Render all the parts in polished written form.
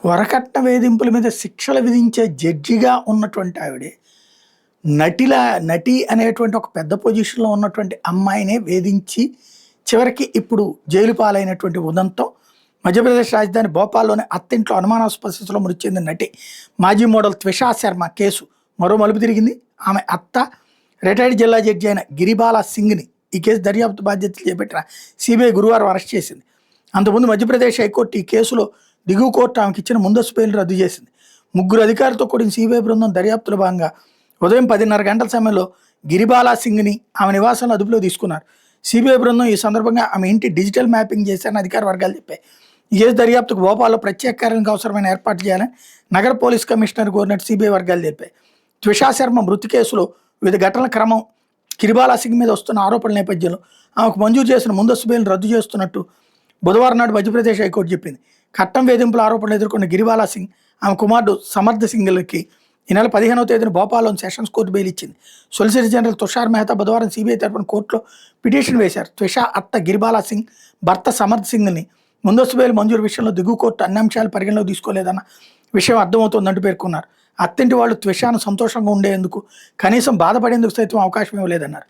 వరకట్న వేధింపుల మీద శిక్షలు విధించే జడ్జిగా ఉన్నటువంటి ఆవిడే నటిలా నటి అనేటువంటి ఒక పెద్ద పొజిషన్‌లో ఉన్నటువంటి అమ్మాయినే వేధించి, చివరికి ఇప్పుడు జైలు పాలైనటువంటి ఉదంతం. మధ్యప్రదేశ్ రాజధాని భోపాల్‌లోని అత్తింట్లో అనుమానాస్పద స్థితిలో మృతి చెందిన నటి, మాజీ మోడల్ త్విషా శర్మ కేసు మరో మలుపు తిరిగింది. ఆమె అత్త, రిటైర్డ్ జిల్లా జడ్జి అయిన గిరిబాలా సింగ్‌ని ఈ కేసు దర్యాప్తు బాధ్యతలు చేపట్టిన సీబీఐ గురువారం అరెస్ట్ చేసింది. అంతకుముందు మధ్యప్రదేశ్ హైకోర్టు ఈ కేసులో దిగువ కోర్టు ఆమెకి ఇచ్చిన ముందస్తు బెయిల్ రద్దు చేసింది. ముగ్గురు అధికారులతో కూడిన సీబీఐ బృందం దర్యాప్తులో భాగంగా ఉదయం 10:30 గంటల సమయంలో గిరిబాలా సింగ్ని ఆమె నివాసంలో అదుపులో తీసుకున్నారు. సీబీఐ బృందం ఈ సందర్భంగా ఆమె ఇంటి డిజిటల్ మ్యాపింగ్ చేశారని అధికార వర్గాలు చెప్పాయి. ఈ కేసు దర్యాప్తుకు భోపాల్లో ప్రత్యేక కార్యాలయానికి అవసరమైన ఏర్పాటు చేయాలని నగర పోలీస్ కమిషనర్ కోరినట్టు సీబీఐ వర్గాలు చెప్పాయి. త్విషా శర్మ మృతి కేసులో వివిధ ఘటనల క్రమం, గిరిబాలా సింగ్ మీద వస్తున్న ఆరోపణల నేపథ్యంలో ఆమెకు మంజూరు చేసిన ముందస్తు బెయిల్ రద్దు చేస్తున్నట్టు బుధవారం నాడు మధ్యప్రదేశ్ హైకోర్టు చెప్పింది. కట్టం వేధింపుల ఆరోపణలు ఎదుర్కొన్న గిరిబాలా సింగ్, ఆమె కుమారుడు సమర్థ్ సింగ్లకి ఈ నెల 15వ తేదీన భోపాల్లోని సెషన్స్ కోర్టు బెయిల్ ఇచ్చింది. సొలిసిటర్ జనరల్ తుషార్ మెహతా బుధవారం సీబీఐ తరపున కోర్టులో పిటిషన్ వేశారు. త్విషా అత్త గిరిబాలా సింగ్, భర్త సమర్థ్ సింగ్ని ముందస్తు బెయిల్ మంజూరు విషయంలో దిగువ కోర్టు అన్ని అంశాలు పరిగణలోకి తీసుకోలేదన్న విషయం అర్థమవుతోందంటూ పేర్కొన్నారు. అత్తింటి వాళ్ళు త్విషాను సంతోషంగా ఉండేందుకు, కనీసం బాధపడేందుకు సైతం అవకాశం ఇవ్వలేదన్నారు.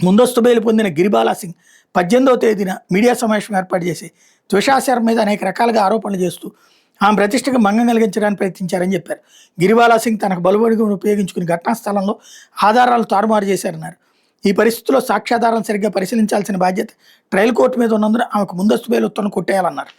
ముందస్తు బెయిల్ పొందిన గిరిబాలా సింగ్ 18వ తేదీన మీడియా సమావేశం ఏర్పాటు చేసి త్విషా శర్మ మీద అనేక రకాలుగా ఆరోపణలు చేస్తూ ఆమె ప్రతిష్టకు భంగం కలిగించడానికి ప్రయత్నించారని చెప్పారు. గిరిబాలా సింగ్ తనకు బలువడుగును ఉపయోగించుకుని ఘటనా స్థలంలో ఆధారాలు తారుమారు చేశారన్నారు. ఈ పరిస్థితుల్లో సాక్ష్యాధారాలను సరిగ్గా పరిశీలించాల్సిన బాధ్యత ట్రయల్ కోర్టు మీద ఉన్నందున ఆమెకు ముందస్తు బెయిల్ ఉత్తర్వులు కొట్టేయాలన్నారు.